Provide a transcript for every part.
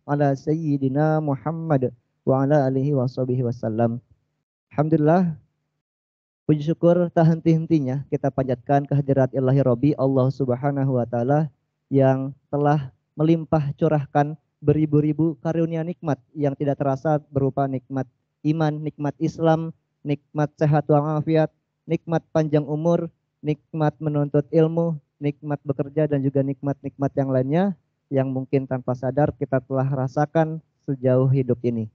ala sayyidina Muhammad wa ala alihi washabihi wasallam. Alhamdulillah, puji syukur tak henti-hentinya kita panjatkan kehadirat Ilahi Rabbi Allah Subhanahu wa taala yang telah melimpah curahkan beribu-ribu karunia nikmat yang tidak terasa berupa nikmat iman, nikmat Islam, nikmat sehat walafiat, nikmat panjang umur, nikmat menuntut ilmu, nikmat bekerja dan juga nikmat-nikmat yang lainnya yang mungkin tanpa sadar kita telah rasakan sejauh hidup ini.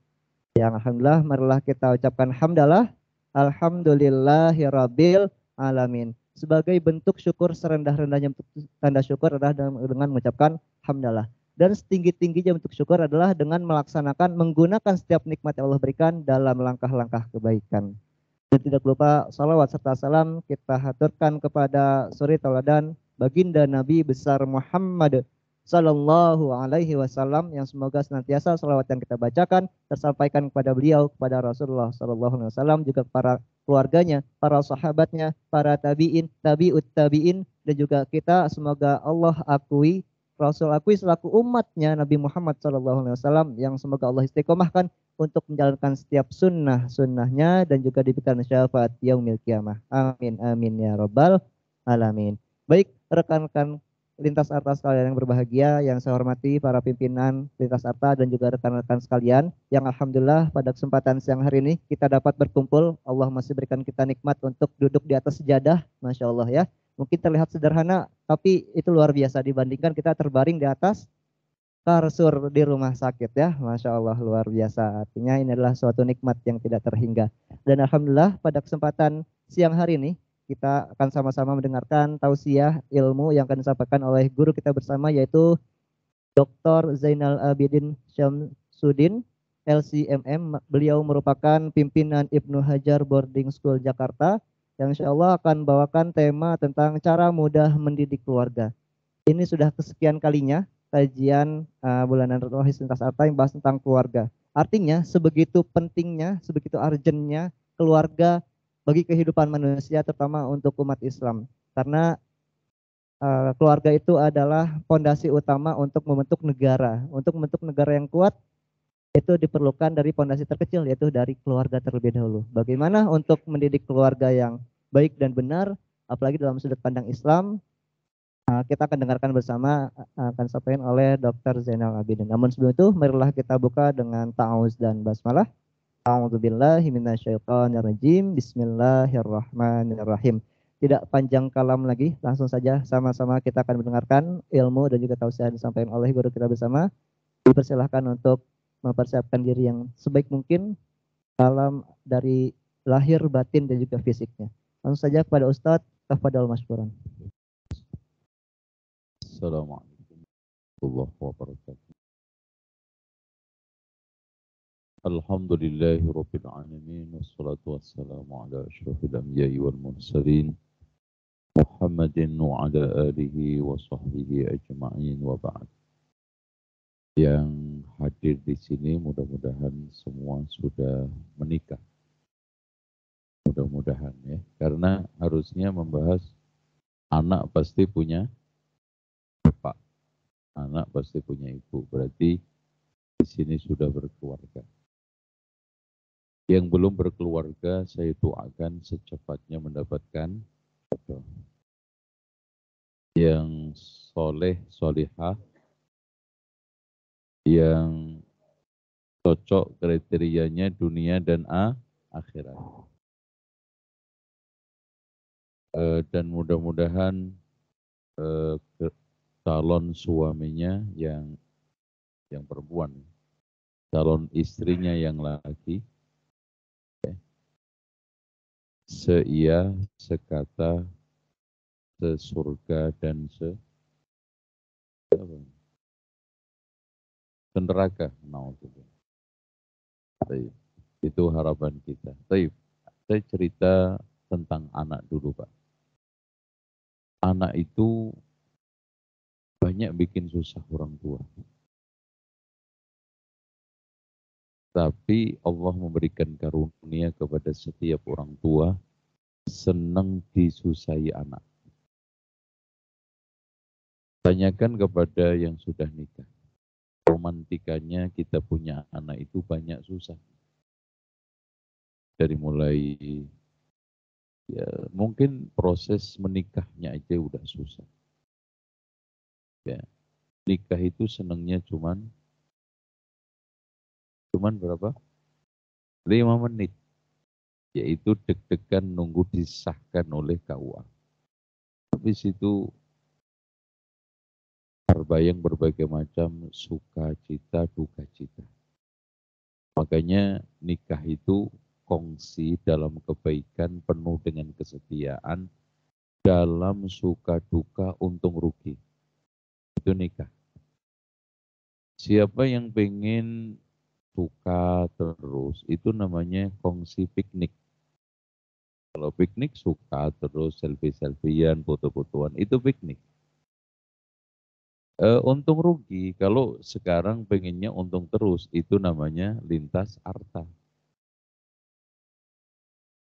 Yang alhamdulillah, marilah kita ucapkan hamdalah, alhamdulillahirabbil alamin. Sebagai bentuk syukur serendah-rendahnya bentuk tanda syukur adalah dengan mengucapkan hamdalah. Dan setinggi-tingginya bentuk syukur adalah dengan melaksanakan, menggunakan setiap nikmat yang Allah berikan dalam langkah-langkah kebaikan. Dan tidak lupa salawat serta salam kita haturkan kepada suri tauladan baginda Nabi besar Muhammad Sallallahu Alaihi Wasallam, yang semoga senantiasa salawat yang kita bacakan tersampaikan kepada beliau, kepada Rasulullah Sallallahu Alaihi Wasallam, juga para keluarganya, para sahabatnya, para tabiin, tabiut tabiin, dan juga kita. Semoga Allah akui, Rasul akui selaku umatnya Nabi Muhammad Sallallahu Alaihi Wasallam, yang semoga Allah istiqomahkan untuk menjalankan setiap sunnah-sunnahnya dan juga diberikan syafaat yaumil qiyamah. Amin amin ya rabbal alamin. Baik rekan-rekan lintas arta sekalian yang berbahagia, yang saya hormati para pimpinan lintas arta dan juga rekan-rekan sekalian yang alhamdulillah pada kesempatan siang hari ini kita dapat berkumpul. Allah masih berikan kita nikmat untuk duduk di atas sejadah, Masya Allah ya. Mungkin terlihat sederhana, tapi itu luar biasa dibandingkan kita terbaring di atas kasur di rumah sakit ya. Masya Allah luar biasa. Artinya ini adalah suatu nikmat yang tidak terhingga. Dan alhamdulillah pada kesempatan siang hari ini kita akan sama-sama mendengarkan tausiah ilmu yang akan disampaikan oleh guru kita bersama, yaitu Dr. Zainal Abidin Syamsuddin, LCMM. Beliau merupakan pimpinan Ibnu Hajar Boarding School Jakarta, yang insya Allah akan bawakan tema tentang cara mudah mendidik keluarga. Ini sudah kesekian kalinya kajian bulanan Rohis Lintas Arta yang bahas tentang keluarga. Artinya sebegitu pentingnya, sebegitu urgentnya keluarga bagi kehidupan manusia, terutama untuk umat Islam. Karena keluarga itu adalah fondasi utama untuk membentuk negara. Untuk membentuk negara yang kuat, itu diperlukan dari fondasi terkecil, yaitu dari keluarga terlebih dahulu. Bagaimana untuk mendidik keluarga yang baik dan benar, apalagi dalam sudut pandang Islam, kita akan dengarkan bersama, akan disampaikan oleh Dr. Zainal Abidin. Namun sebelum itu, marilah kita buka dengan ta'awuz dan basmalah. A'udzubillahi minasyaitonirrajim. Bismillahirrahmanirrahim. Tidak panjang kalam lagi, langsung saja sama-sama kita akan mendengarkan ilmu dan juga tausiah yang disampaikan oleh guru kita bersama. Dipersilahkan untuk mempersiapkan diri yang sebaik mungkin dalam dari lahir, batin, dan juga fisiknya. Langsung saja kepada Ustadz Tafadhol Mashkuran. Assalamualaikum warahmatullahi wabarakatuh. Alhamdulillahi rabbil alamin, wassalatu wassalamu ala asyrafil anbiya'i wal mursalin Muhammadin wa ala alihi wa sahbihi ajma'in wa ba'd. Yang hadir di sini mudah-mudahan semua sudah menikah. Mudah-mudahan ya, karena harusnya membahas anak pasti punya bapak, anak pasti punya ibu, berarti di sini sudah berkeluarga. Yang belum berkeluarga, saya doakan secepatnya mendapatkan jodoh yang soleh, solihah, yang cocok kriterianya dunia dan akhirat. Dan mudah-mudahan calon suaminya yang perempuan, calon istrinya yang laki, seia, sekata, sesurga dan seneraka. Itu harapan kita. Saya cerita tentang anak dulu, Pak. Anak itu banyak bikin susah orang tua. Tapi Allah memberikan karunia kepada setiap orang tua, senang disusahi anak. Tanyakan kepada yang sudah nikah. meromantikannya kita punya anak itu banyak susah. Dari mulai ya mungkin proses menikahnya aja udah susah. Ya, nikah itu senangnya cuman berapa? 5 menit. Yaitu deg-degan nunggu disahkan oleh KUA. Habis itu terbayang berbagai macam sukacita, duka cita. Makanya nikah itu kongsi dalam kebaikan penuh dengan kesetiaan, dalam suka duka untung rugi. Itu nikah. Siapa yang pengen suka terus, itu namanya kongsi piknik. Kalau piknik suka terus, selfie-selfian, foto-fotoan, itu piknik. Untung rugi, kalau sekarang pengennya untung terus, itu namanya lintas arta.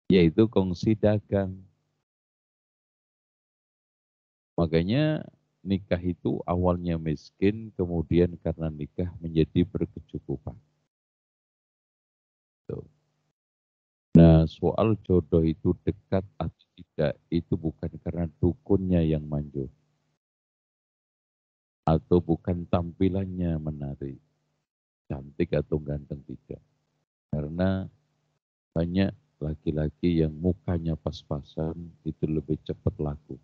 Yaitu kongsi dagang. Makanya nikah itu awalnya miskin, kemudian karena nikah menjadi berkecukupan. Tuh. Nah, soal jodoh itu dekat atau tidak, itu bukan karena dukunnya yang manjur. Atau bukan tampilannya menarik, cantik atau ganteng, tidak. Karena banyak laki-laki yang mukanya pas-pasan, itu lebih cepat laku.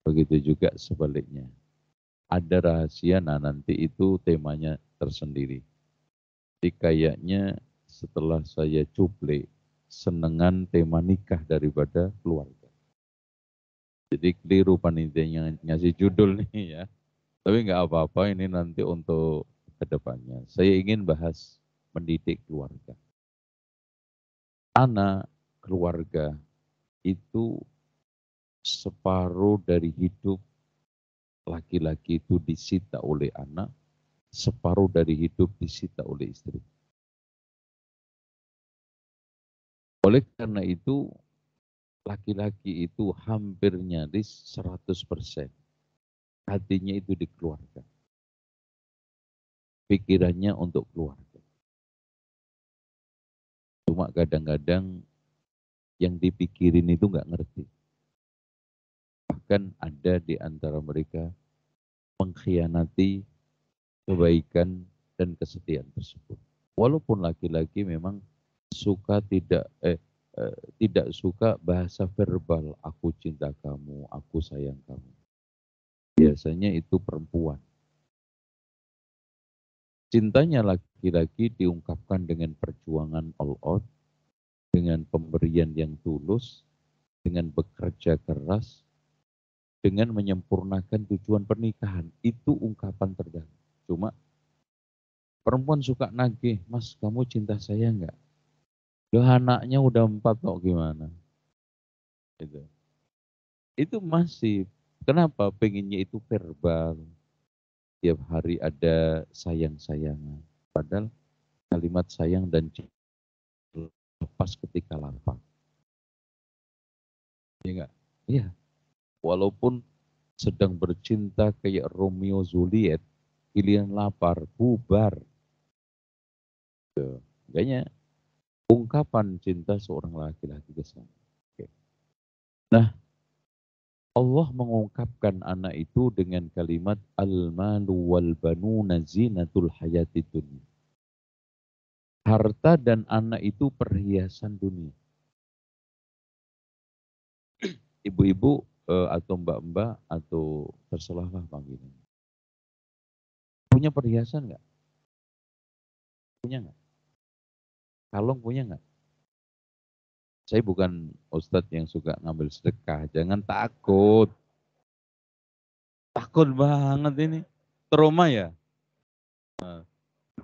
Begitu juga sebaliknya. Ada rahasia, nah nanti itu temanya tersendiri. Jadi kayaknya setelah saya cuplek, senengan tema nikah daripada keluarga. Jadi keliru panitianya ngasih judul nih ya. Tapi nggak apa-apa, ini nanti untuk kedepannya. Saya ingin bahas mendidik keluarga. Anak, keluarga, itu separuh dari hidup laki-laki itu disita oleh anak, separuh dari hidup disita oleh istri. Oleh karena itu, laki-laki itu hampir nyaris 100%. Hatinya itu di keluarga. Pikirannya untuk keluarga. Cuma kadang-kadang yang dipikirin itu nggak ngerti. Bahkan ada di antara mereka mengkhianati kebaikan dan kesetiaan tersebut. Walaupun laki-laki memang suka tidak suka bahasa verbal, aku cinta kamu, aku sayang kamu. Biasanya itu perempuan. Cintanya laki-laki diungkapkan dengan perjuangan all out, dengan pemberian yang tulus, dengan bekerja keras, dengan menyempurnakan tujuan pernikahan. Itu ungkapan terdalam. Cuma perempuan suka nagih, mas kamu cinta saya enggak? Loh anaknya udah 4 kok gimana? Itu masih, kenapa? Pengennya itu verbal. Tiap hari ada sayang-sayangan. Padahal kalimat sayang dan cinta lepas ketika lapar. Iya enggak? Iya. Walaupun sedang bercinta kayak Romeo Juliet, pilihan lapar, bubar. Tuh. Makanya ungkapan cinta seorang laki-laki ke sana. Oke. Nah, Allah mengungkapkan anak itu dengan kalimat al-malu wal banuna zinatul hayati dunia. Harta dan anak itu perhiasan dunia. Ibu-ibu atau mbak-mbak atau terserahlah panggilannya. Punya perhiasan nggak? Punya nggak? Kalung punya nggak? Saya bukan ustadz yang suka ngambil sedekah. Jangan takut. Takut banget ini. Trauma ya?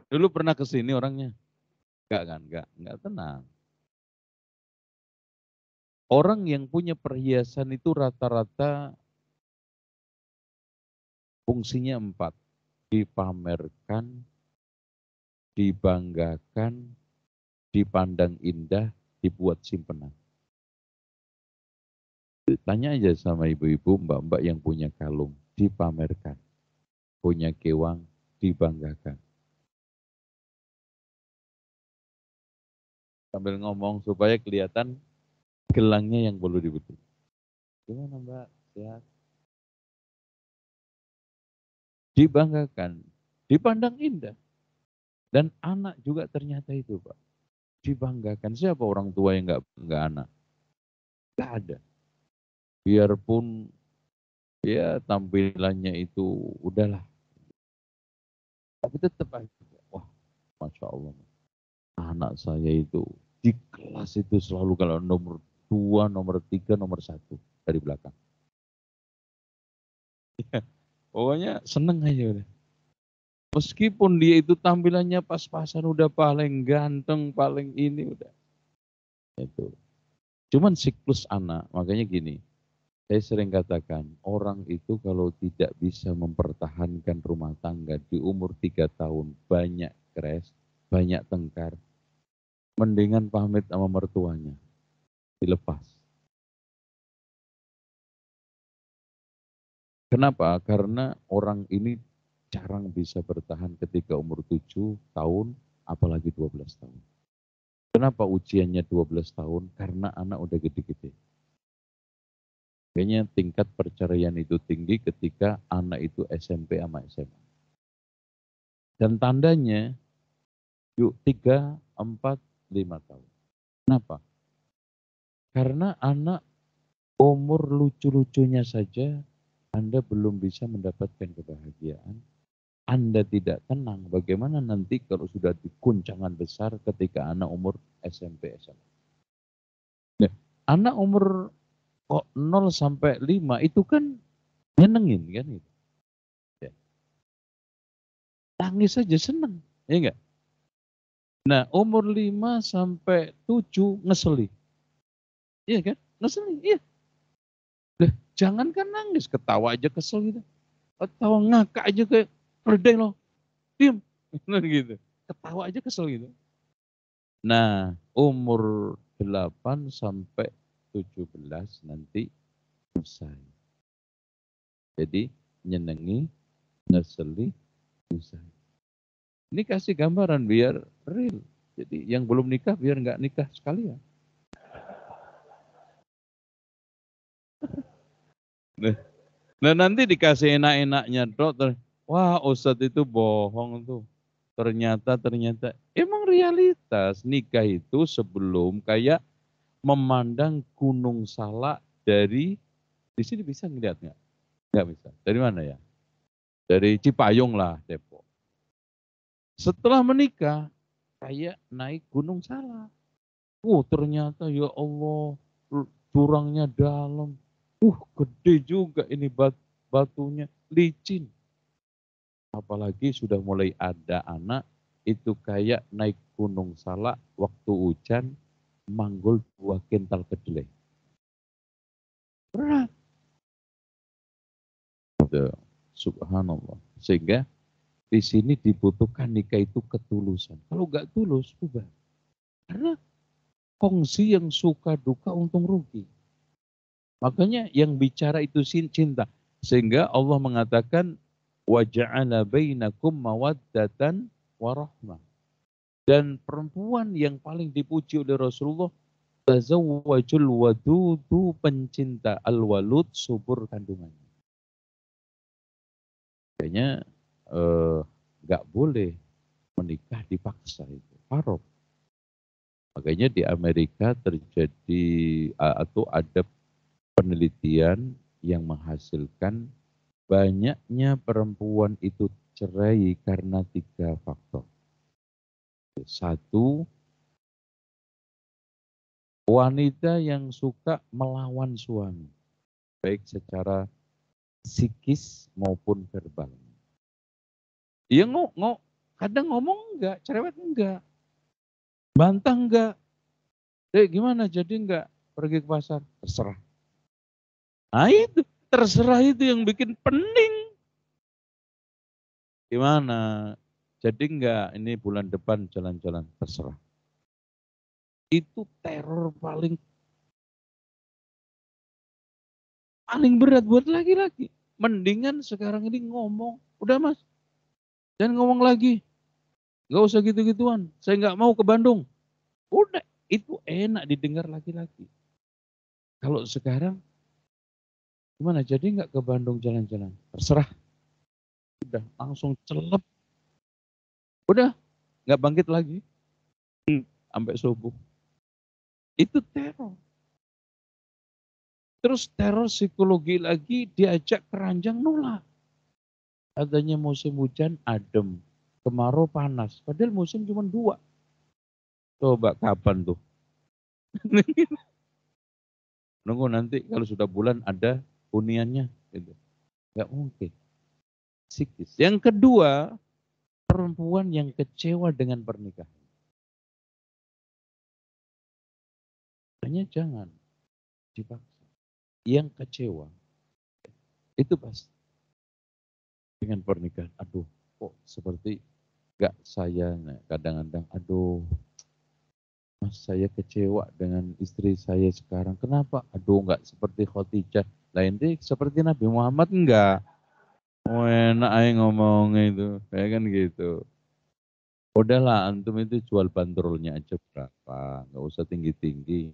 Dulu pernah ke sini orangnya? Enggak kan? Enggak tenang. Orang yang punya perhiasan itu rata-rata fungsinya 4. Dipamerkan, dibanggakan, dipandang indah, dibuat simpenan. Tanya aja sama ibu-ibu, mbak-mbak yang punya kalung, dipamerkan. punya kewang, dibanggakan. Sambil ngomong supaya kelihatan gelangnya yang perlu dibetul. Gimana Mbak? Sehat? Dibanggakan, dipandang indah. Dan anak juga ternyata itu Pak. Dibanggakan. Siapa orang tua yang nggak anak? Nggak ada. Biarpun ya tampilannya itu udahlah. Tapi tetap aja. Wah, Masya Allah. Anak saya itu di kelas itu selalu kalau nomor 2, nomor 3, nomor 1 dari belakang. Ya, pokoknya seneng aja udah. Meskipun dia itu tampilannya pas-pasan udah paling ganteng, paling ini udah. Itu. Cuman siklus anak, makanya gini. Saya sering katakan, orang itu kalau tidak bisa mempertahankan rumah tangga di umur 3 tahun, banyak crash, banyak tengkar, mendingan pamit sama mertuanya, dilepas. Kenapa? Karena orang ini jarang bisa bertahan ketika umur 7 tahun, apalagi 12 tahun. Kenapa ujiannya 12 tahun? Karena anak udah gede-gede. Kayaknya tingkat perceraian itu tinggi ketika anak itu SMP sama SMA. Dan tandanya, yuk 3, 4, 5 tahun. Kenapa? Karena anak umur lucu-lucunya saja Anda belum bisa mendapatkan kebahagiaan. Anda tidak tenang, bagaimana nanti kalau sudah di guncangan besar ketika anak umur SMP, SMA. Nah, anak umur kok 0 sampai 5 itu kan nyenengin kan itu. Ya. Tangis saja seneng, ya enggak? Nah, umur 5 sampai 7 ngeselin. Iya kan? Ngeselin, iya. Lah, jangankan nangis, ketawa aja kesel gitu. Ketawa ngakak aja kayak keledai loh. Diam. Gitu. Ketawa aja kesel gitu. Nah, umur 8 sampai 17 nanti selesai. Jadi nyenengi, ngeseli, selesai. Ini kasih gambaran biar real. Jadi yang belum nikah biar nggak nikah sekalian. Nah nanti dikasih enak-enaknya dokter. Wah Ustadz itu bohong tuh. Ternyata emang realitas nikah itu sebelum kayak memandang Gunung Salak dari di sini bisa ngeliat nggak? Nggak bisa. Dari mana ya? Dari Cipayung lah Depok. Setelah menikah kayak naik Gunung Salak. Ternyata ya Allah jurangnya dalam. Gede juga ini batunya licin. Apalagi sudah mulai ada anak itu kayak naik Gunung Salak waktu hujan manggul 2 kintal kedelai. Berat. Subhanallah. Sehingga di sini dibutuhkan nikah itu ketulusan. Kalau nggak tulus, ubah. Karena kongsi yang suka duka untung rugi. Makanya yang bicara itu cinta. Sehingga Allah mengatakan waja'ala bainakum mawaddatan warahmah. Dan perempuan yang paling dipuji oleh Rasulullah tazawwajul wadudu pencinta al-walud subur kandungannya. Kayaknya nggak boleh menikah dipaksa itu haram. Makanya di Amerika terjadi atau ada penelitian yang menghasilkan banyaknya perempuan itu cerai karena 3 faktor. 1, wanita yang suka melawan suami, baik secara psikis maupun verbal. Dia kadang ngomong enggak, cerewet enggak, bantah enggak. Gimana jadi enggak pergi ke pasar? Terserah. Nah itu, terserah itu yang bikin pening. Gimana? Jadi enggak ini bulan depan jalan-jalan? Terserah. Itu teror paling berat buat laki-laki. Mendingan sekarang ini ngomong, udah mas, jangan ngomong lagi. Nggak usah gitu-gituan, saya nggak mau ke Bandung. Udah, itu enak didengar laki-laki. Kalau sekarang, gimana, jadi nggak ke Bandung jalan-jalan? Terserah, udah langsung celep. Udah, nggak bangkit lagi, sampai subuh. Itu teror. Terus teror psikologi lagi diajak keranjang nolak. Adanya musim hujan adem, kemarau panas. Padahal musim cuma 2. Coba kapan tuh? Nunggu nanti kalau sudah bulan ada huniannya. Gitu. Gak mungkin. Psikis. Yang kedua, perempuan yang kecewa dengan pernikahan. Hanya jangan dipaksa. Yang kecewa, itu pasti dengan pernikahan. Aduh, kok seperti gak saya. Nah, kadang-kadang, aduh, mas saya kecewa dengan istri saya sekarang. Kenapa? Aduh, gak seperti Khadijah. Lain deh, seperti Nabi Muhammad enggak. Oh, enak aja ngomong itu, kayak kan gitu. Udahlah, antum itu jual bandrolnya aja berapa, nggak usah tinggi-tinggi.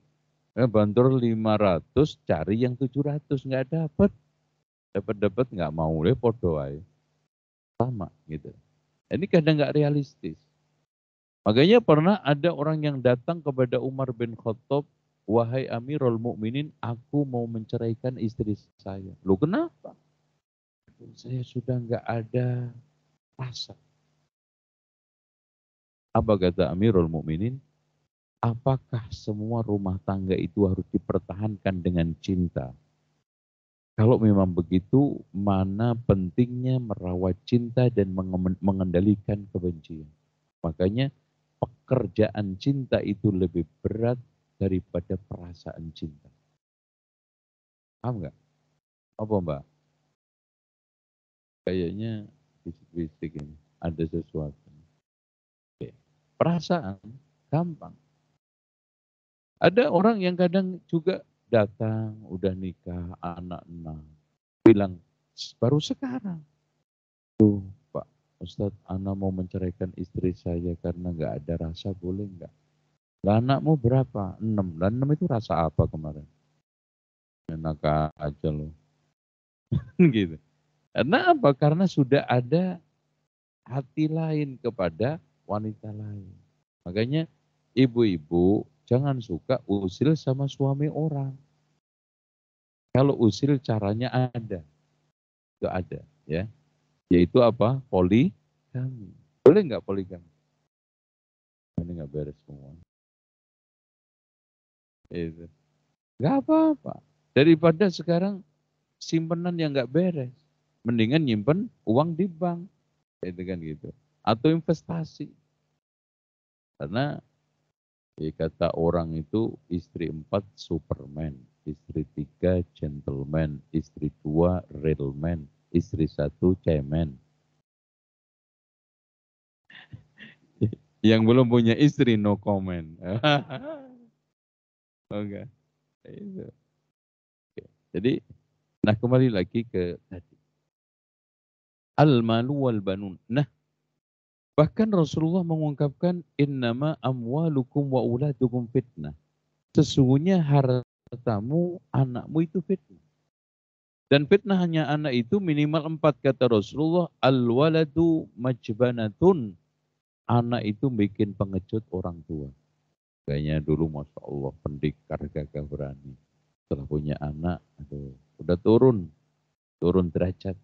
Bandrol 500, cari yang 700, nggak dapat. Dapat nggak mau deh, podo aja. Sama gitu. Ini kadang nggak realistis. Makanya pernah ada orang yang datang kepada Umar bin Khattab, wahai Amirul Mukminin, aku mau menceraikan istri saya. Lu kenapa? Saya sudah nggak ada rasa. Apa kata Amirul Mukminin? Apakah semua rumah tangga itu harus dipertahankan dengan cinta? Kalau memang begitu, mana pentingnya merawat cinta dan mengendalikan kebencian? Makanya pekerjaan cinta itu lebih berat daripada perasaan cinta. Paham nggak? Apa Mbak? Kayaknya bisik-bisik ini. Ada sesuatu. Oke. Perasaan gampang. Ada orang yang kadang juga datang, udah nikah, anak 6. Bilang, baru sekarang. Tuh Pak Ustadz, Ana mau menceraikan istri saya karena nggak ada rasa, boleh nggak? Lah anakmu berapa? 6. Lah 6 itu rasa apa kemarin? Enak aja loh. Gitu. Karena apa? Karena sudah ada hati lain kepada wanita lain. Makanya ibu-ibu jangan suka usil sama suami orang. Kalau usil caranya ada. Itu ada ya. Yaitu apa? Poligami. Boleh nggak poligami? Ini nggak beres semua. Itu. Nggak apa-apa. Daripada sekarang simpenan yang nggak beres. Mendingan nyimpen uang di bank. Itu kan gitu. Atau investasi. Karena kata orang itu istri 4 Superman. Istri 3 gentleman. Istri 2 real man. Istri 1 cemen. Yang belum punya istri no comment. Oke. Itu. Oke. Jadi, nah kembali lagi ke tadi. Al-malu wal banun. Nah, bahkan Rasulullah mengungkapkan innama amwalukum wa uladukum fitnah. Sesungguhnya hartamu, anakmu itu fitnah. Dan fitnah hanya anak itu minimal 4 kata Rasulullah. Al-waladu majbanatun. Anak itu bikin pengecut orang tua. Kayaknya dulu Masya Allah pendekar gagah berani. Setelah punya anak, aduh, udah turun derajat.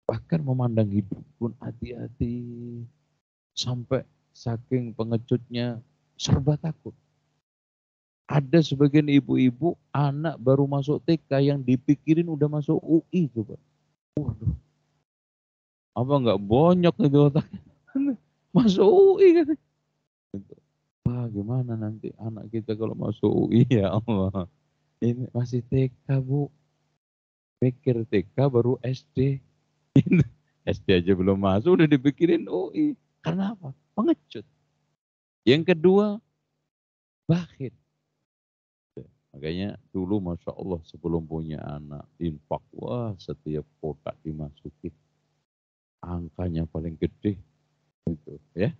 Bahkan memandang hidup pun hati-hati. Sampai saking pengecutnya serba takut. Ada sebagian ibu-ibu anak baru masuk TK yang dipikirin udah masuk UI coba. Waduh, apa nggak bonyok itu otaknya? Masuk UI kan? Wah gimana nanti anak kita kalau masuk UI ya Allah. Ini masih TK Bu. Pikir TK baru SD. SD aja belum masuk udah dipikirin UI. Karena apa? Pengecut. Yang kedua, bakhil. Makanya dulu Masya Allah sebelum punya anak, infak, wah setiap kotak dimasukin. Angkanya paling gede gitu ya.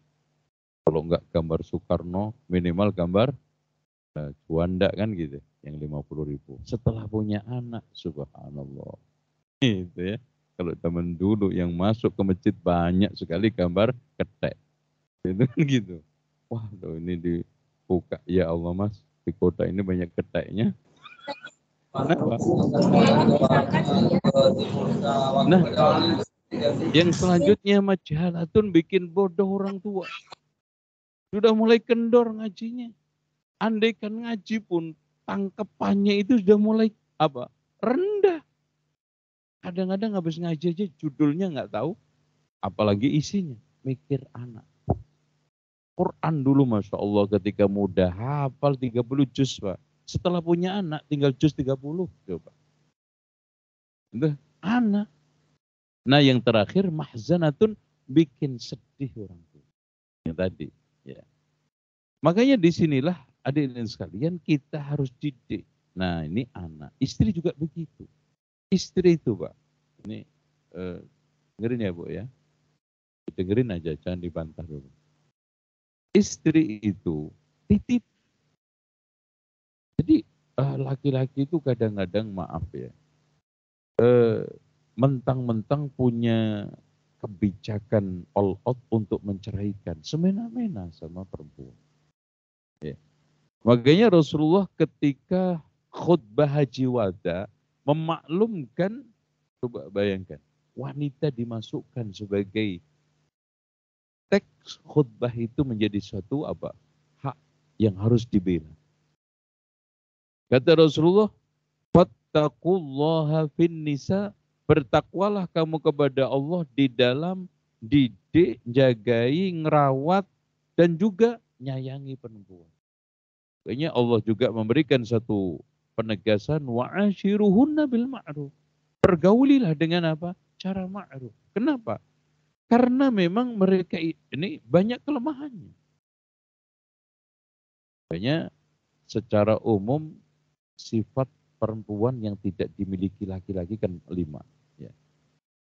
Kalau enggak gambar Soekarno, minimal gambar Juanda kan gitu, yang 50.000. Setelah punya anak, subhanallah. Gitu ya. Kalau zaman dulu yang masuk ke masjid banyak sekali gambar ketek. Itu kan gitu. Wah, ini dibuka. Ya Allah Mas, di kota ini banyak keteknya. Kenapa? Nah, yang selanjutnya majalatun bikin bodoh orang tua. Sudah mulai kendor ngajinya. Andaikan ngaji pun tangkepannya itu sudah mulai apa? Rendah. Kadang-kadang habis ngaji aja judulnya nggak tahu, apalagi isinya. Mikir anak. Quran dulu Masya Allah ketika muda hafal 30 juz Pak. Setelah punya anak tinggal juz 30. Coba. Itu anak. Nah yang terakhir mahzanatun bikin sedih orang tua. Yang tadi. Ya. Makanya disinilah adik-adik sekalian kita harus didik. Nah ini anak. Istri juga begitu. Istri itu Pak. Ini dengerin ya Bu ya. Dengerin aja jangan dibantah dulu. Istri itu titip. Jadi laki-laki itu kadang-kadang maaf ya. Mentang-mentang punya kebijakan all out untuk menceraikan. Semena-mena sama perempuan. Ya. Makanya Rasulullah ketika khutbah haji wada memaklumkan, coba bayangkan, wanita dimasukkan sebagai teks khutbah itu menjadi suatu apa? Hak yang harus dibela. Kata Rasulullah, fattaqullaha fin nisa, bertakwalah kamu kepada Allah di dalam didik, jagai, ngerawat, dan juga nyayangi perempuan. Kayaknya Allah juga memberikan satu penegasan, wa'ashiruhunna bil ma'ruf. Pergaulilah dengan apa? Cara ma'ruf. Kenapa? Karena memang mereka ini banyak kelemahannya. Makanya secara umum sifat perempuan yang tidak dimiliki laki-laki kan 5. Ya.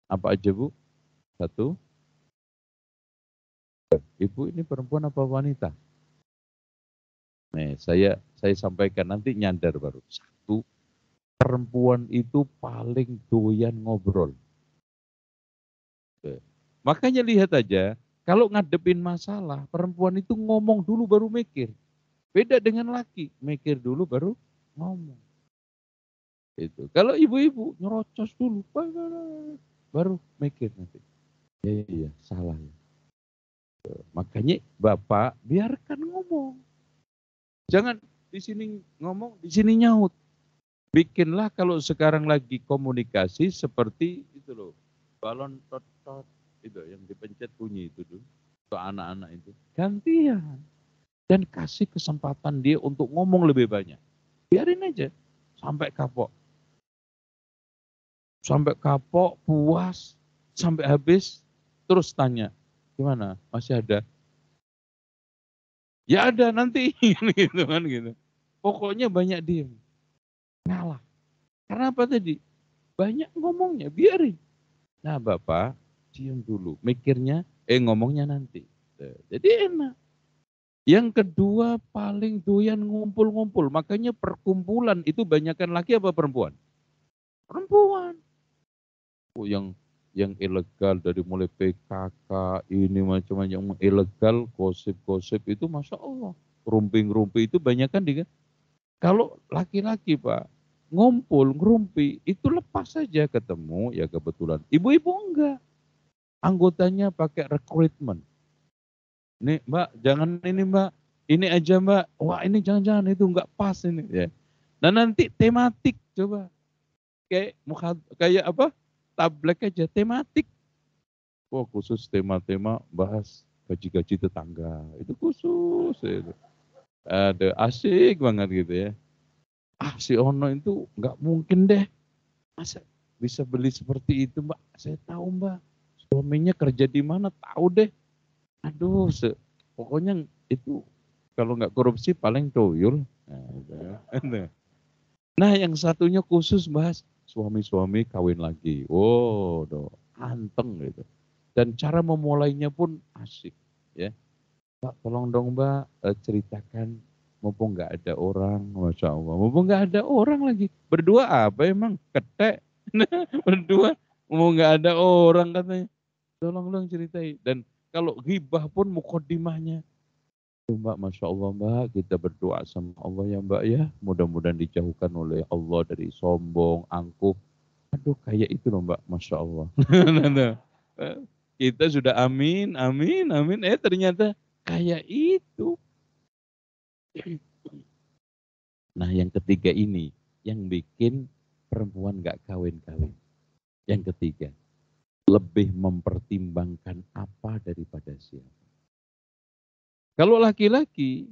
Apa aja Bu? 1. Ibu ini perempuan apa wanita? Nih, saya sampaikan nanti nyandar baru. 1. Perempuan itu paling doyan ngobrol. Oke. Makanya lihat aja, kalau ngadepin masalah, perempuan itu ngomong dulu baru mikir. Beda dengan laki, mikir dulu baru ngomong. Itu. Kalau ibu-ibu nyerocos dulu, baru mikir nanti. Iya, salah ya. Makanya Bapak biarkan ngomong. Jangan di sini ngomong, di sini nyaut. Bikinlah kalau sekarang lagi komunikasi seperti itu loh. Balon tot-tot itu yang dipencet bunyi itu dulu. Untuk anak-anak itu. Gantian. Dan kasih kesempatan dia untuk ngomong lebih banyak. Biarin aja sampai kapok. Sampai kapok, puas, sampai habis, terus tanya, gimana? Masih ada? Ya ada nanti, gitu kan gitu. Pokoknya banyak diem, ngalah. Karena apa tadi? Banyak ngomongnya, biarin. Nah Bapak, diem dulu, mikirnya, ngomongnya nanti. Jadi enak. Yang kedua paling doyan ngumpul-ngumpul. Makanya perkumpulan itu banyakkan laki apa perempuan? Perempuan. Yang ilegal dari mulai PKK ini macam-macam yang ilegal, gosip-gosip itu Masya Allah. Rumping-rumpi itu banyak kan kalau laki-laki Pak, ngumpul, ngerumpi, itu lepas saja ketemu, ya kebetulan. Ibu-ibu enggak. Anggotanya pakai rekrutmen. Nih Mbak, jangan ini Mbak, ini aja Mbak. Wah ini jangan-jangan itu enggak pas ini. Ya. Nah nanti tematik coba. Kayak apa? Tablek aja, tematik. Oh khusus tema-tema bahas gaji-gaji tetangga. Itu khusus. Itu. Ada asik banget gitu ya. Si Ono itu nggak mungkin deh. Masa bisa beli seperti itu Mbak? Saya tahu Mbak. Suaminya kerja di mana? Tahu deh. Aduh, pokoknya itu kalau nggak korupsi paling tuyul. Nah, gitu ya. Nah yang satunya khusus bahas suami-suami kawin lagi. Oh, anteng gitu. Dan cara memulainya pun asik. Ya, Mbak, tolong dong Mbak ceritakan mumpung nggak ada orang, Masya Allah. Mumpung nggak ada orang lagi. Berdua apa emang? Ketek. Berdua, mumpung nggak ada orang katanya. Tolong dong ceritain. Dan kalau ghibah pun mukodimahnya. Tuh, Mbak, Masya Allah Mbak, kita berdoa sama Allah ya Mbak ya. Mudah-mudahan dijauhkan oleh Allah dari sombong, angkuh. Aduh kayak itu loh Mbak, Masya Allah. Kita sudah amin, amin, amin. Ternyata kayak itu. Nah yang ketiga ini, yang bikin perempuan gak kawin-kawin. Yang ketiga, lebih mempertimbangkan apa daripada siapa. Kalau laki-laki,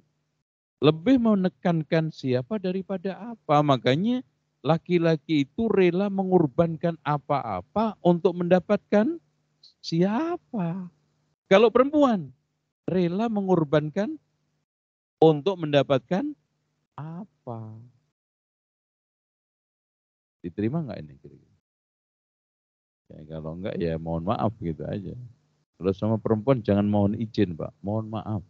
lebih menekankan siapa daripada apa. Makanya laki-laki itu rela mengorbankan apa-apa untuk mendapatkan siapa. Kalau perempuan, rela mengorbankan untuk mendapatkan apa. Diterima nggak ini kira-kira? Ya, kalau enggak ya mohon maaf gitu aja. Kalau sama perempuan jangan mohon izin Pak, mohon maaf.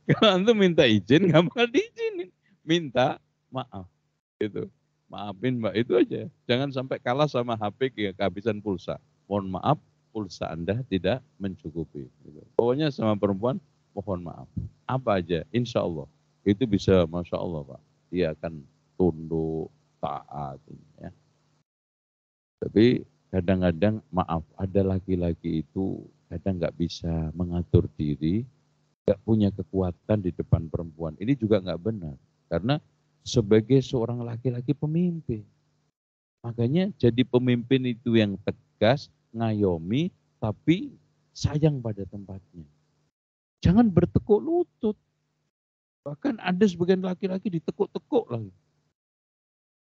Kalau antum minta izin nggak bakal diizinin. Minta maaf. Gitu. Maafin Mbak, itu aja. Jangan sampai kalah sama HP kehabisan pulsa. Mohon maaf, pulsa Anda tidak mencukupi. Gitu. Pokoknya sama perempuan, mohon maaf. Apa aja, insya Allah. Itu bisa, Masya Allah Pak. Dia akan tunduk, taat. Ya. Tapi kadang-kadang maaf, ada laki-laki itu kadang nggak bisa mengatur diri, nggak punya kekuatan di depan perempuan. Ini juga nggak benar. Karena sebagai seorang laki-laki pemimpin. Makanya jadi pemimpin itu yang tegas, ngayomi, tapi sayang pada tempatnya. Jangan bertekuk lutut. Bahkan ada sebagian laki-laki ditekuk-tekuk lagi.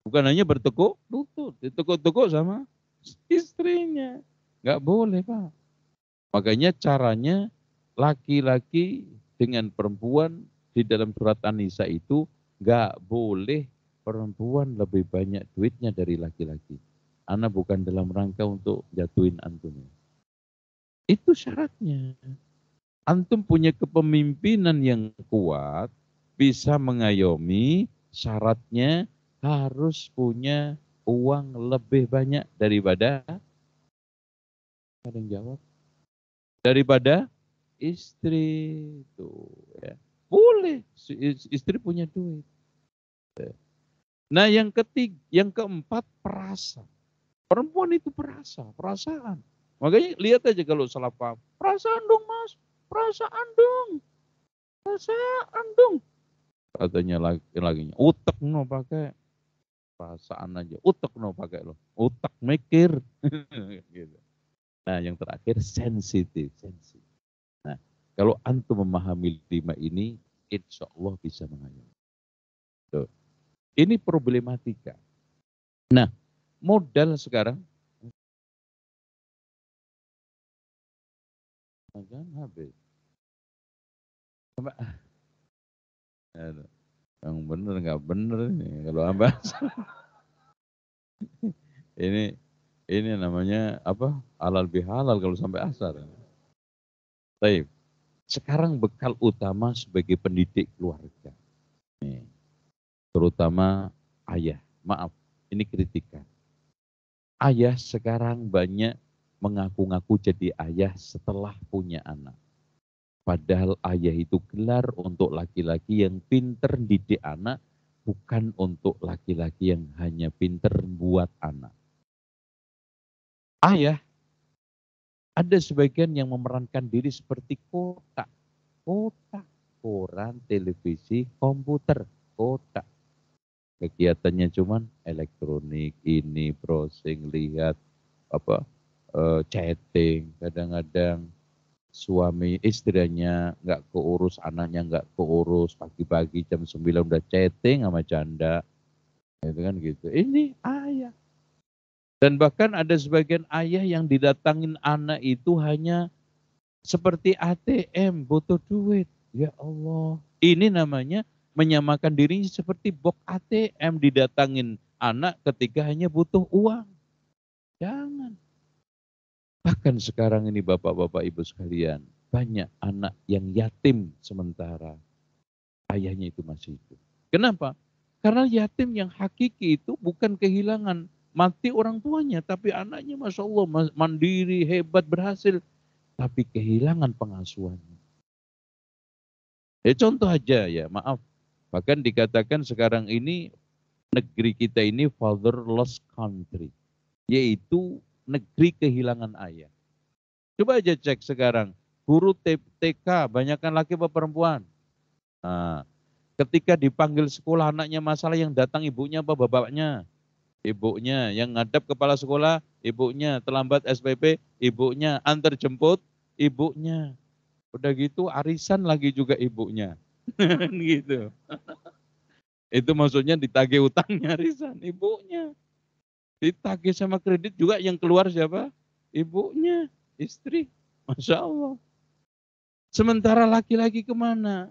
Bukan hanya bertekuk lutut, ditekuk-tekuk sama istrinya. Nggak boleh Pak. Makanya caranya laki-laki dengan perempuan di dalam surat An-Nisa itu nggak boleh perempuan lebih banyak duitnya dari laki-laki. Ana bukan dalam rangka untuk jatuhin antum. Itu syaratnya. Antum punya kepemimpinan yang kuat, bisa mengayomi, syaratnya harus punya uang lebih banyak daripada, ada yang jawab, daripada istri itu ya. Boleh istri punya duit. Nah, yang keempat perasa. Perempuan itu perasaan. Makanya lihat aja kalau salah paham. Perasaan dong Mas, perasaan dong, perasaan dong. Katanya laginya utek no pakai perasaan aja, utek no pakai lo, utek mikir. Gitu. Nah, yang terakhir sensitif. Nah, kalau antum memahami 5 ini, insya Allah bisa mengayomi. Ini problematika. Nah, modal sekarang, kan habis. Yang bener nggak bener ini kalau ambas. ini ini namanya apa? Halal bihalal kalau sampai asar. Baik. Sekarang bekal utama sebagai pendidik keluarga. Nih, terutama ayah. Maaf, ini kritikan. Ayah sekarang banyak mengaku-ngaku jadi ayah setelah punya anak. Padahal ayah itu gelar untuk laki-laki yang pinter didik anak, bukan untuk laki-laki yang hanya pinter buat anak. Ayah, ada sebagian yang memerankan diri seperti kotak. Kotak, koran, televisi, komputer, kotak. Kegiatannya cuman elektronik, ini browsing, lihat apa chatting, kadang-kadang suami istrinya nggak keurus, anaknya nggak keurus, pagi-pagi jam 9 udah chatting sama janda, itu kan gitu. Ini ayah. Dan bahkan ada sebagian ayah yang didatangin anak itu hanya seperti ATM, butuh duit. Ya Allah, ini namanya menyamakan dirinya seperti box ATM, didatangin anak ketika hanya butuh uang. Jangan. Bahkan sekarang ini bapak-bapak ibu sekalian, banyak anak yang yatim sementara ayahnya itu masih hidup. Kenapa? Karena yatim yang hakiki itu bukan kehilangan mati orang tuanya, tapi anaknya Masya Allah mandiri, hebat, berhasil, tapi kehilangan pengasuhannya. Ya contoh aja ya, maaf. Bahkan dikatakan sekarang ini negeri kita ini fatherless country, yaitu negeri kehilangan ayah. Coba aja cek sekarang, guru TK banyakkan laki apa perempuan? Nah, ketika dipanggil sekolah anaknya masalah yang datang ibunya apa bapaknya? Ibunya. Yang ngadap kepala sekolah, ibunya. Terlambat SPP, ibunya. Antar jemput, ibunya. Udah gitu arisan lagi juga ibunya. Gitu. Itu maksudnya ditagih utangnya arisan, ibunya. Ditagih sama kredit juga yang keluar siapa? Ibunya, istri. Masya Allah. Sementara laki-laki kemana?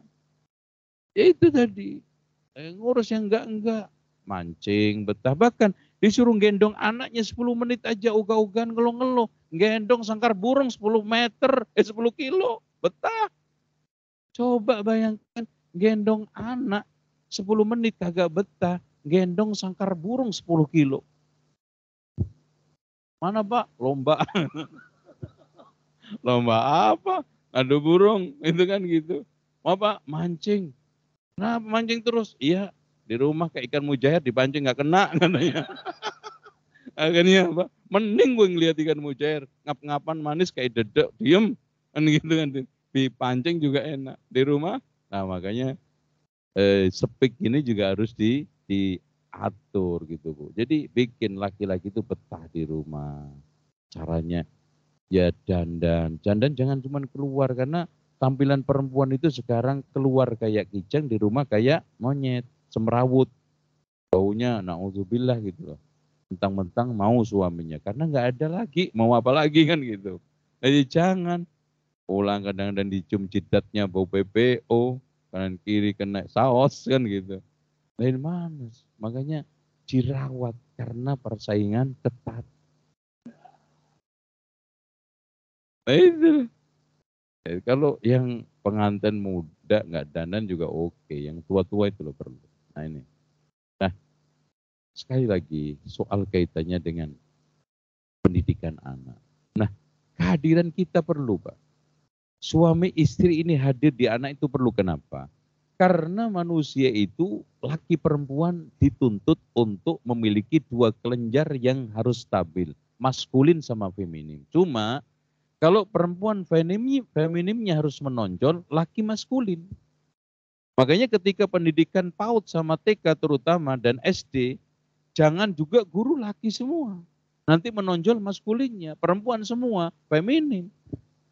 Ya itu tadi. Ngurus yang enggak. Mancing, betah. Bahkan disuruh gendong anaknya 10 menit aja ogah-ogahan ngeluh-ngeluh. Gendong sangkar burung 10 meter, 10 kilo. Betah. Coba bayangkan gendong anak 10 menit kagak betah. Gendong sangkar burung 10 kilo. Mana Pak? Lomba. Lomba apa? Adu burung. Itu kan gitu. Mau Pak? Mancing. Nah mancing terus? Iya. Di rumah kayak ikan mujair dipancing nggak kena katanya. Akhirnya apa? Mending gue ngeliat ikan mujair. Ngap-ngapan manis kayak dedek. Diem. Kan gitu kan. Dipancing juga enak. Di rumah. Nah makanya sepik ini juga harus diatur gitu Bu. Jadi bikin laki-laki itu betah di rumah. Caranya ya dandan. Dandan jangan cuma keluar karena tampilan perempuan itu sekarang keluar kayak kijang, di rumah kayak monyet, semrawut. Baunya naudzubillah gitu loh. Mentang-mentang mau suaminya karena nggak ada lagi, mau apa lagi kan gitu. Jadi jangan pulang kadang-kadang dicium jidatnya bau PPO, kanan kiri kena saus kan gitu. Dari mana? Makanya dirawat karena persaingan ketat. Nah itu. Kalau yang pengantin muda nggak dandan juga oke, yang tua-tua itu loh perlu. Nah ini. Nah sekali lagi soal kaitannya dengan pendidikan anak. Nah kehadiran kita perlu Pak. Suami istri ini hadir di anak itu perlu kenapa? Karena manusia itu laki perempuan dituntut untuk memiliki dua kelenjar yang harus stabil, maskulin sama feminim. Cuma kalau perempuan feminimnya harus menonjol, laki maskulin. Makanya ketika pendidikan PAUD sama TK terutama dan SD, jangan juga guru laki semua. Nanti menonjol maskulinnya, perempuan semua, feminim.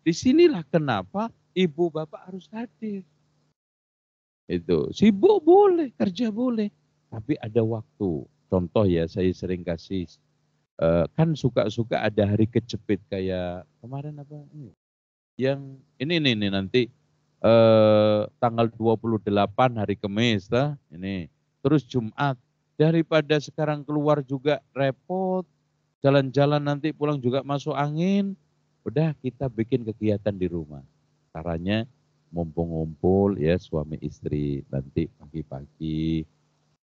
Disinilah kenapa ibu bapak harus hadir. Itu sibuk boleh, kerja boleh, tapi ada waktu. Contoh ya, saya sering kasih, kan suka-suka ada hari kejepit kayak kemarin apa? Yang ini nanti tanggal 28 hari Kamis lah, ini. Terus Jumat. Daripada sekarang keluar juga repot, jalan-jalan nanti pulang juga masuk angin. Udah kita bikin kegiatan di rumah. Caranya ngumpul-ngumpul ya suami istri nanti pagi-pagi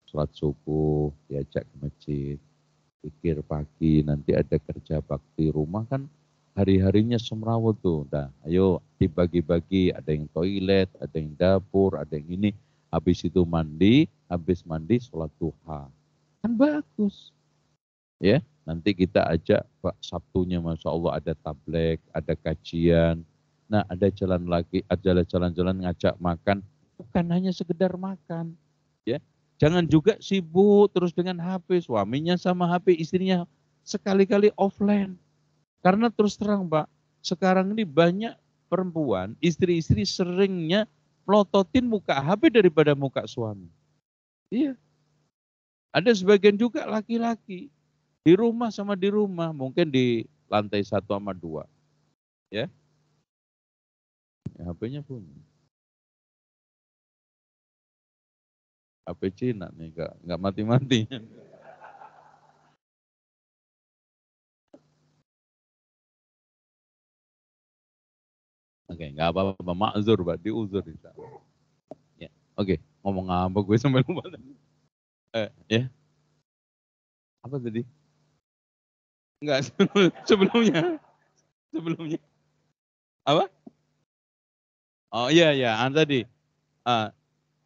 sholat subuh diajak ke masjid, pikir pagi nanti ada kerja bakti rumah kan hari-harinya semrawut tuh. Nah, ayo dibagi-bagi, ada yang toilet, ada yang dapur, ada yang ini. Habis itu mandi, habis mandi sholat duha. Kan bagus. Ya, nanti kita ajak Pak Sabtunya Masya Allah ada tablek, ada kajian. Nah, ada jalan lagi, ada jalan-jalan ngajak makan, bukan hanya sekedar makan, ya. Jangan juga sibuk terus dengan HP, suaminya sama HP, istrinya sekali-kali offline. Karena terus terang Pak, sekarang ini banyak perempuan, istri-istri seringnya melototin muka HP daripada muka suami. Iya, ada sebagian juga laki-laki di rumah sama di rumah, mungkin di lantai 1 sama 2. Ya, HP-nya punya. HP Cina nih, nggak mati-mati. Oke, nggak apa-apa, ma'zur, Pak, diuzur. Ya, oke, ngomong apa gue sampai lupa tadi. Ya, apa tadi? Enggak, sebelumnya, sebelumnya. Apa? Oh iya, iya, tadi. Ah,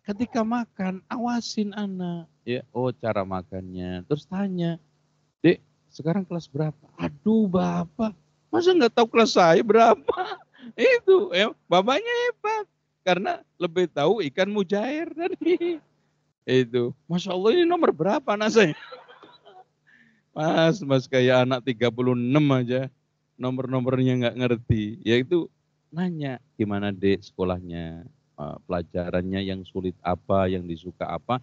ketika makan, awasin anak. Ya, oh cara makannya. Terus tanya, Dek, sekarang kelas berapa? Aduh, Bapak, masa nggak tahu kelas saya berapa? Itu, ya, bapaknya hebat. Karena lebih tahu ikan mujair tadi. Itu, Masya Allah ini nomor berapa anak saya? Mas kayak anak 36 aja. Nomor-nomornya nggak ngerti. Yaitu nanya, gimana Dek sekolahnya? Pelajarannya yang sulit apa, yang disuka apa?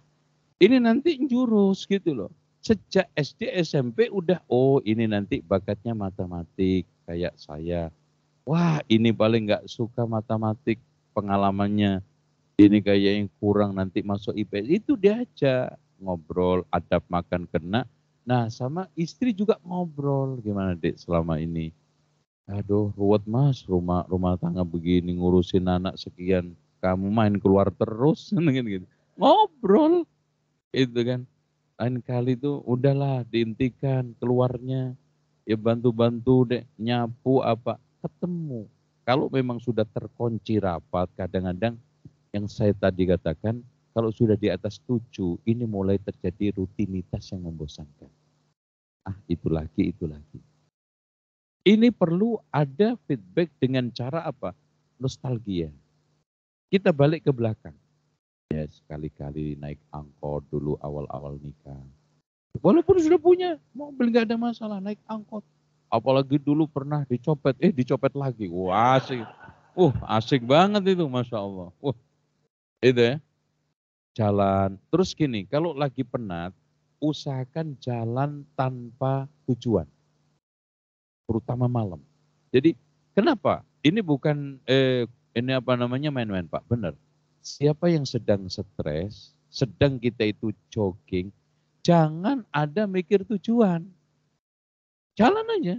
Ini nanti jurus gitu loh. Sejak SD SMP udah, oh ini nanti bakatnya matematik kayak saya. Wah ini paling nggak suka matematik pengalamannya. Ini kayak yang kurang nanti masuk IPS. Itu diajak ngobrol, adab makan kena. Nah sama istri juga ngobrol. Gimana Dek selama ini? Aduh ruwet mas, rumah tangga begini ngurusin anak sekian. Kamu main keluar terus. Gitu. Ngobrol itu kan. Lain kali tuh udahlah dihentikan keluarnya. Ya bantu-bantu deh nyapu apa. Ketemu. Kalau memang sudah terkunci rapat kadang-kadang yang saya tadi katakan kalau sudah di atas 7 ini mulai terjadi rutinitas yang membosankan. Ah itu lagi, itu lagi. Ini perlu ada feedback dengan cara apa? Nostalgia. Kita balik ke belakang. Ya sekali-kali naik angkot dulu awal-awal nikah. Walaupun sudah punya mobil nggak ada masalah naik angkot. Apalagi dulu pernah dicopet, dicopet lagi. Wah asik. Asik banget itu Masya Allah. Itu ya. Jalan. Terus gini, kalau lagi penat, usahakan jalan tanpa tujuan. Terutama malam. Jadi kenapa? Ini bukan, ini apa namanya main-main Pak, benar. Siapa yang sedang stres, sedang kita itu jogging, jangan ada mikir tujuan. Jalan aja.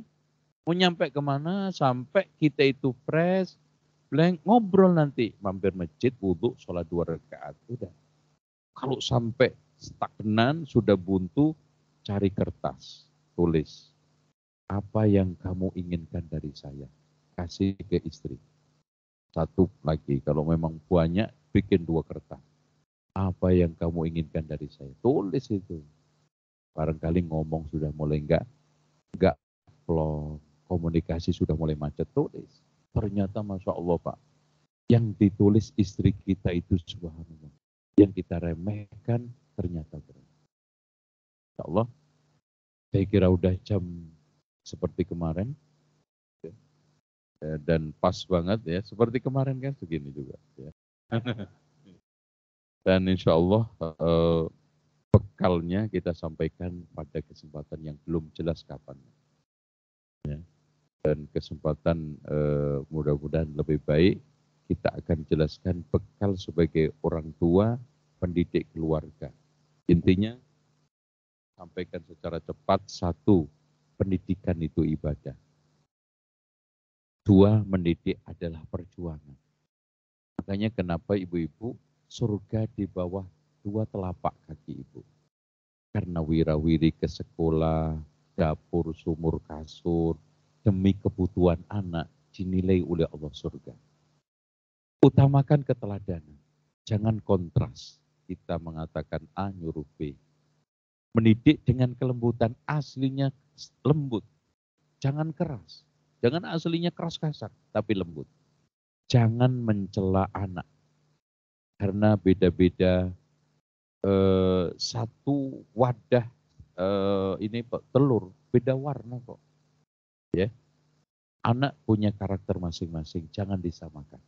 Mau nyampe kemana, sampai kita itu fresh, blank, ngobrol nanti. Mampir masjid, wudhu, sholat 2 rakaat. Udah. Kalau sampai stagnan, sudah buntu, cari kertas, tulis. Apa yang kamu inginkan dari saya? Kasih ke istri. Satu lagi, kalau memang banyak, bikin 2 kertas. Apa yang kamu inginkan dari saya? Tulis itu. Barangkali ngomong sudah mulai enggak plong, komunikasi sudah mulai macet, tulis. Ternyata Masya Allah Pak, yang ditulis istri kita itu subhanallah. Yang kita remehkan ternyata berat. Insya Allah, saya kira udah jam seperti kemarin. Dan pas banget ya, seperti kemarin kan segini juga. Ya. Dan insya Allah bekalnya kita sampaikan pada kesempatan yang belum jelas kapan. Ya. Dan kesempatan mudah-mudahan lebih baik kita akan jelaskan bekal sebagai orang tua pendidik keluarga. Intinya sampaikan secara cepat, 1, pendidikan itu ibadah. 2, mendidik adalah perjuangan. Makanya kenapa ibu-ibu surga di bawah 2 telapak kaki ibu. Karena wira-wiri ke sekolah, dapur, sumur, kasur, demi kebutuhan anak dinilai oleh Allah surga. Utamakan keteladanan, jangan kontras. Kita mengatakan A nyuruh B. Mendidik dengan kelembutan, aslinya lembut, jangan keras. Jangan aslinya keras kasar, tapi lembut. Jangan mencela anak, karena beda-beda satu wadah ini telur, beda warna kok. Ya, anak punya karakter masing-masing, jangan disamakan.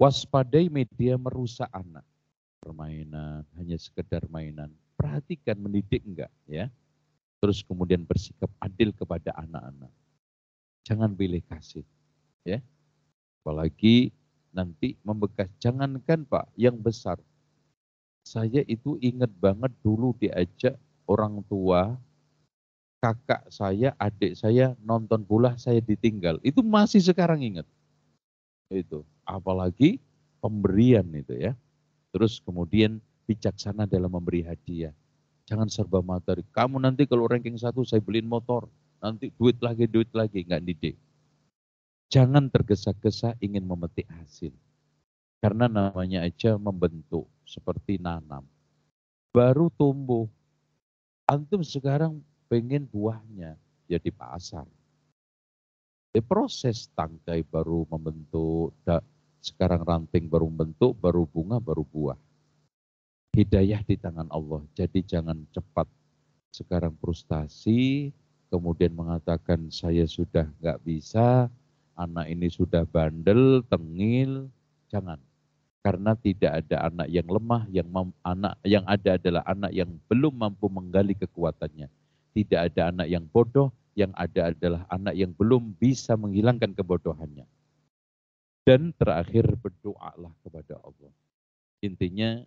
Waspadai media merusak anak. Permainan, hanya sekedar mainan. Perhatikan mendidik enggak ya. Terus kemudian bersikap adil kepada anak-anak. Jangan pilih kasih. Ya. Apalagi nanti membekas. Jangankan Pak, yang besar. Saya itu ingat banget dulu diajak orang tua, kakak saya, adik saya nonton bola, saya ditinggal. Itu masih sekarang ingat. Itu. Apalagi pemberian itu ya. Terus kemudian bijaksana dalam memberi hadiah. Jangan serba materi. Kamu nanti kalau ranking 1 saya beliin motor. Nanti duit lagi. Enggak didik. Jangan tergesa-gesa ingin memetik hasil. Karena namanya aja membentuk. Seperti nanam. Baru tumbuh. Antum sekarang pengen buahnya. Ya di pasar. Proses tangkai baru membentuk. Sekarang ranting baru membentuk. Baru bunga, baru buah. Hidayah di tangan Allah. Jadi jangan cepat sekarang frustasi, kemudian mengatakan saya sudah nggak bisa, anak ini sudah bandel, tengil, jangan. Karena tidak ada anak yang lemah, anak yang ada adalah anak yang belum mampu menggali kekuatannya. Tidak ada anak yang bodoh, yang ada adalah anak yang belum bisa menghilangkan kebodohannya. Dan terakhir berdoalah kepada Allah. Intinya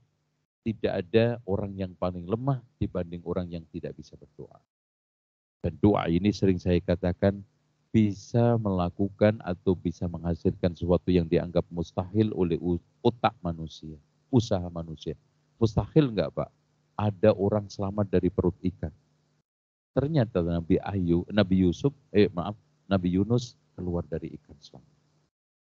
tidak ada orang yang paling lemah dibanding orang yang tidak bisa berdoa. Dan doa ini sering saya katakan bisa melakukan atau bisa menghasilkan sesuatu yang dianggap mustahil oleh otak manusia, usaha manusia. Mustahil enggak Pak? Ada orang selamat dari perut ikan. Ternyata Nabi Yunus keluar dari ikan selamat.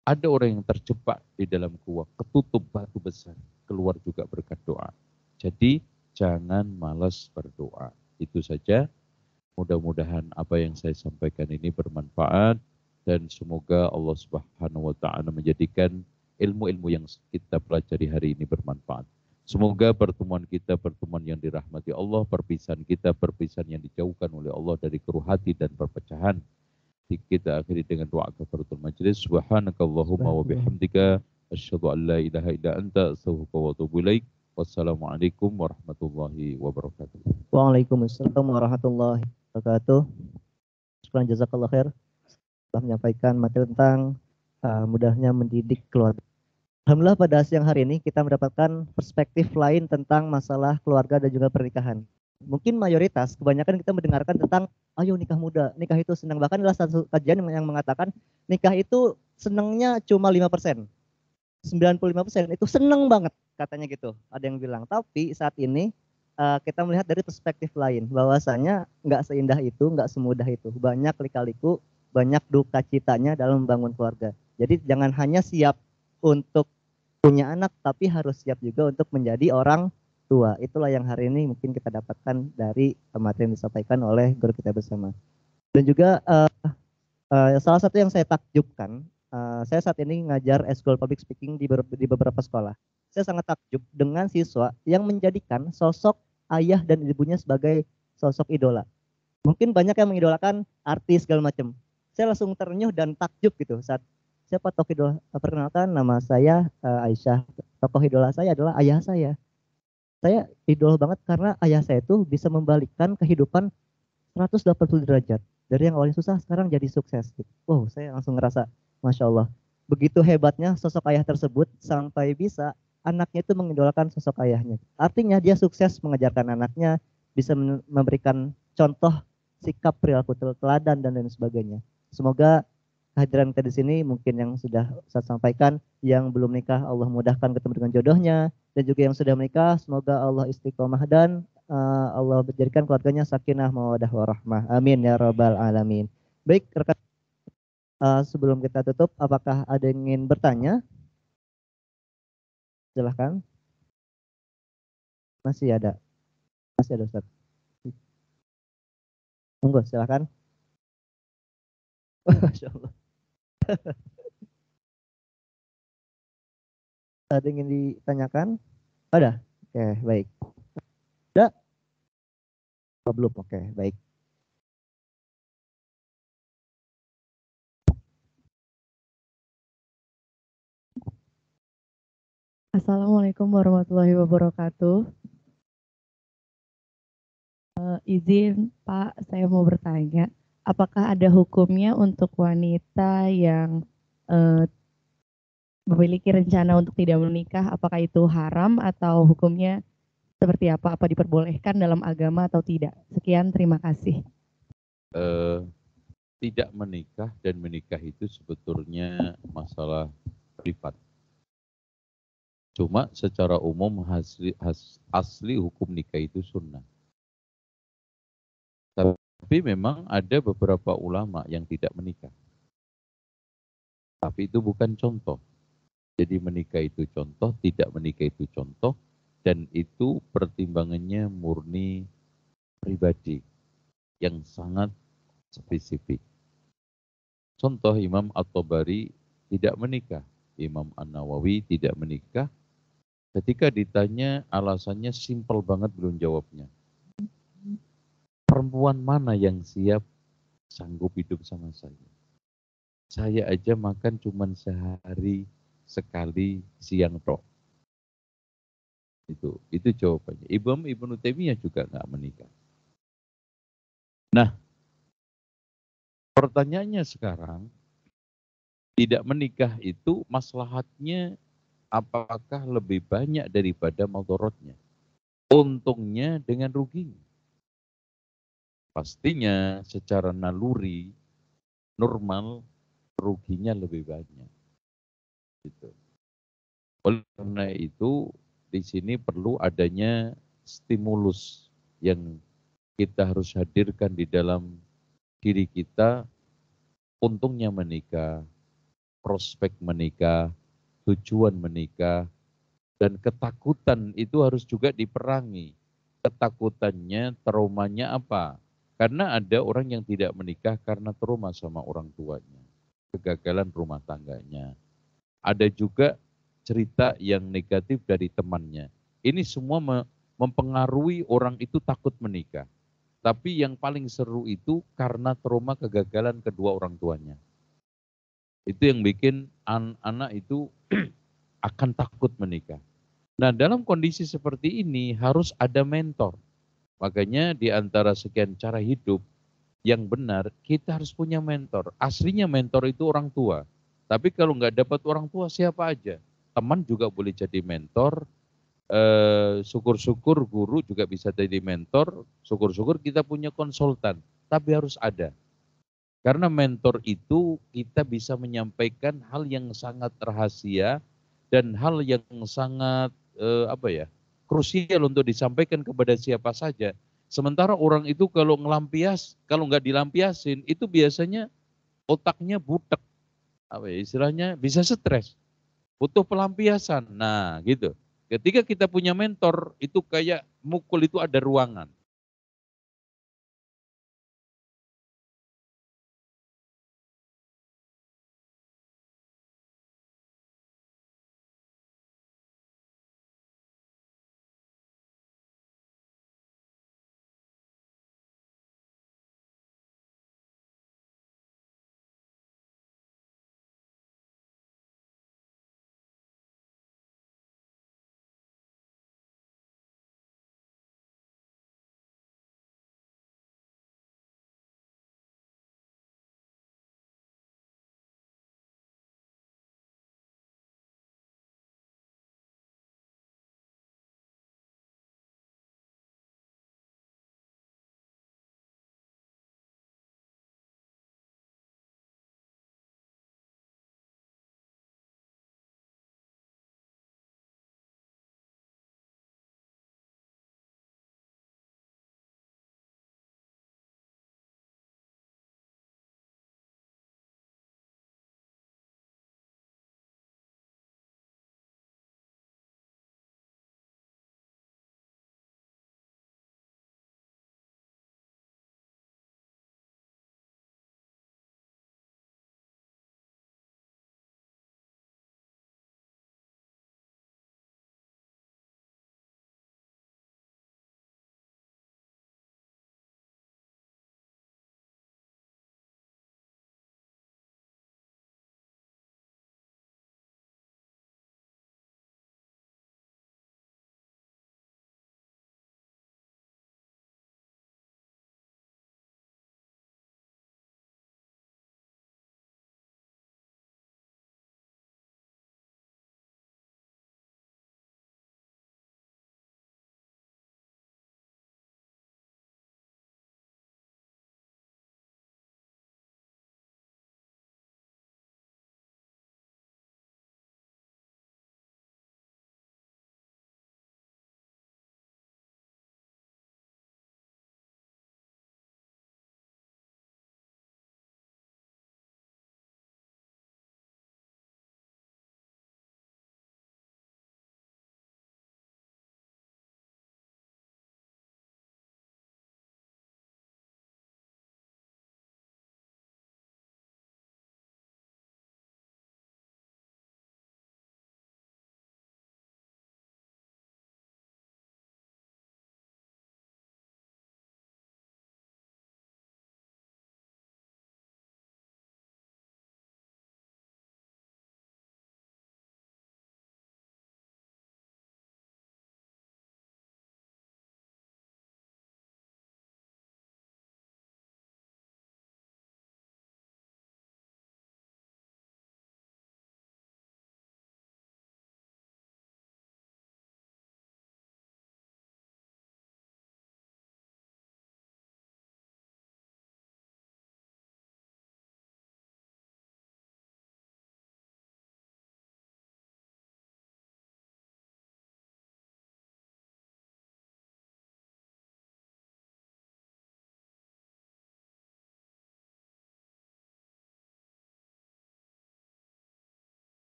Ada orang yang terjebak di dalam gua, ketutup batu besar, keluar juga berkat doa. Jadi jangan malas berdoa. Itu saja. Mudah-mudahan apa yang saya sampaikan ini bermanfaat dan semoga Allah Subhanahu wa taala menjadikan ilmu-ilmu yang kita pelajari hari ini bermanfaat. Semoga pertemuan kita pertemuan yang dirahmati Allah, perpisahan kita perpisahan yang dijauhkan oleh Allah dari keruh hati dan perpecahan. Kita akhiri dengan doa kafaratul majlis. Subhanakallahumma wa bihamdika asyhadu an la ilaha illa anta astaghfiruka wa atubu ilaik. Wassalamualaikum warahmatullahi wabarakatuh. Waalaikumsalam warahmatullahi wabarakatuh. Syukran jazakallah khair telah menyampaikan materi tentang mudahnya mendidik keluarga. Alhamdulillah pada siang hari ini kita mendapatkan perspektif lain tentang masalah keluarga dan juga pernikahan. Mungkin mayoritas, kebanyakan kita mendengarkan tentang ayo nikah muda, nikah itu senang. Bahkan adalah satu kajian yang mengatakan nikah itu senangnya cuma 5%. 95% itu senang banget katanya gitu. Ada yang bilang. Tapi saat ini kita melihat dari perspektif lain. Bahwasanya nggak seindah itu, nggak semudah itu. Banyak lika-liku, banyak duka citanya dalam membangun keluarga. Jadi jangan hanya siap untuk punya anak, tapi harus siap juga untuk menjadi orang tua. Itulah yang hari ini mungkin kita dapatkan dari materi yang disampaikan oleh guru kita bersama. Dan juga salah satu yang saya takjubkan, saya saat ini ngajar eskul public speaking di beberapa sekolah. Saya sangat takjub dengan siswa yang menjadikan sosok ayah dan ibunya sebagai sosok idola. Mungkin banyak yang mengidolakan artis segala macam. Saya langsung terenyuh dan takjub gitu saat siapa tokoh idola. Perkenalkan, nama saya Aisyah. Tokoh idola saya adalah ayah saya. Saya idola banget karena ayah saya itu bisa membalikkan kehidupan 180 derajat. Dari yang awalnya susah sekarang jadi sukses. Wow, saya langsung ngerasa Masya Allah. Begitu hebatnya sosok ayah tersebut sampai bisa anaknya itu mengidolakan sosok ayahnya. Artinya dia sukses mengajarkan anaknya, bisa memberikan contoh sikap perilaku teladan dan lain sebagainya. Semoga kehadiran kita di sini mungkin yang sudah saya sampaikan, yang belum nikah Allah mudahkan ketemu dengan jodohnya, dan juga yang sudah menikah semoga Allah istiqomah dan Allah menjadikan keluarganya sakinah mawaddah warahmah. Amin ya rabbal alamin. Baik rekan, sebelum kita tutup, apakah ada yang ingin bertanya? Silahkan. Masih ada Ustaz. Monggo silahkan. Masya Allah. Ada yang ingin ditanyakan? Ada? Oke, baik. Ada? Oh, belum, oke, baik. Assalamualaikum warahmatullahi wabarakatuh. Izin Pak, saya mau bertanya, apakah ada hukumnya untuk wanita yang memiliki rencana untuk tidak menikah, apakah itu haram atau hukumnya seperti apa? Apa diperbolehkan dalam agama atau tidak? Sekian, terima kasih. Tidak menikah dan menikah itu sebetulnya masalah privat. Cuma secara umum asli hukum nikah itu sunnah. Tapi memang ada beberapa ulama yang tidak menikah. Tapi itu bukan contoh. Jadi menikah itu contoh, tidak menikah itu contoh, dan itu pertimbangannya murni pribadi yang sangat spesifik. Contoh Imam At-Tabari tidak menikah, Imam An-Nawawi tidak menikah. Ketika ditanya alasannya simpel banget belum jawabnya. Perempuan mana yang siap sanggup hidup sama saya? Saya aja makan cuma sehari sekali siang tok. Itu jawabannya. Ibnu Taimiyah juga nggak menikah. Nah, pertanyaannya sekarang, tidak menikah itu maslahatnya apakah lebih banyak daripada madaratnya? Untungnya dengan ruginya. Pastinya secara naluri normal ruginya lebih banyak. Gitu. Oleh karena itu di sini perlu adanya stimulus yang kita harus hadirkan di dalam diri kita. Untungnya menikah, prospek menikah, tujuan menikah, dan ketakutan itu harus juga diperangi. Ketakutannya, traumanya apa? Karena ada orang yang tidak menikah karena trauma sama orang tuanya, kegagalan rumah tangganya. Ada juga cerita yang negatif dari temannya. Ini semua mempengaruhi orang itu takut menikah. Tapi yang paling seru itu karena trauma kegagalan kedua orang tuanya. Itu yang bikin anak-anak itu akan takut menikah. Nah, dalam kondisi seperti ini harus ada mentor. Makanya di antara sekian cara hidup yang benar, kita harus punya mentor. Aslinya mentor itu orang tua. Tapi kalau nggak dapat orang tua, siapa aja? Teman juga boleh jadi mentor. Syukur-syukur guru juga bisa jadi mentor. Syukur-syukur kita punya konsultan. Tapi harus ada. Karena mentor itu kita bisa menyampaikan hal yang sangat rahasia dan hal yang sangat krusial untuk disampaikan kepada siapa saja. Sementara orang itu kalau kalau nggak dilampiasin itu biasanya otaknya butek, istilahnya bisa stres, butuh pelampiasan. Nah, gitu. Ketika kita punya mentor itu kayak mukul itu ada ruangan.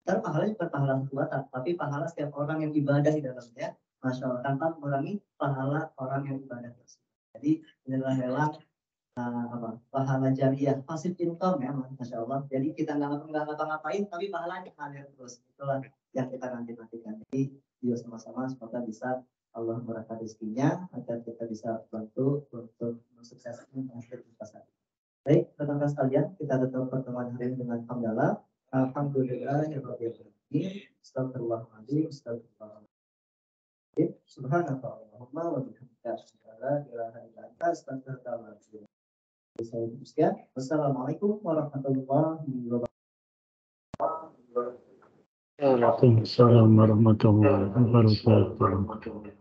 Karena pahalanya bukan pahala perbuatan, tapi pahala setiap orang yang ibadah di dalamnya, masya Allah, tanpa mengurangi pahala orang yang ibadah tersebut. Jadi inilah lelang pahala jariah, passive income ya, masya Allah. Jadi kita nggak ngapa-ngapain, tapi pahalanya ngalir terus. Itulah yang kita nantikan. Jadi yuk sama-sama semoga bisa Allah murahkan rezekinya agar kita bisa bantu untuk mensukseskan hasil investasi. Baik, rekan-rekan sekalian, kita tutup pertemuan hari ini dengan hamdalah. Alhamdulillahirabbil alamin. Astagfirullahaladzim. Astagfirullahaladzim. Subhanallahumma wa bihamdika asyhadu an la ilaha illa anta astaghfiruka wa atubu ilaik. Wassalamualaikum warahmatullahi wabarakatuh. Waalaikumsalam warahmatullahi wabarakatuh.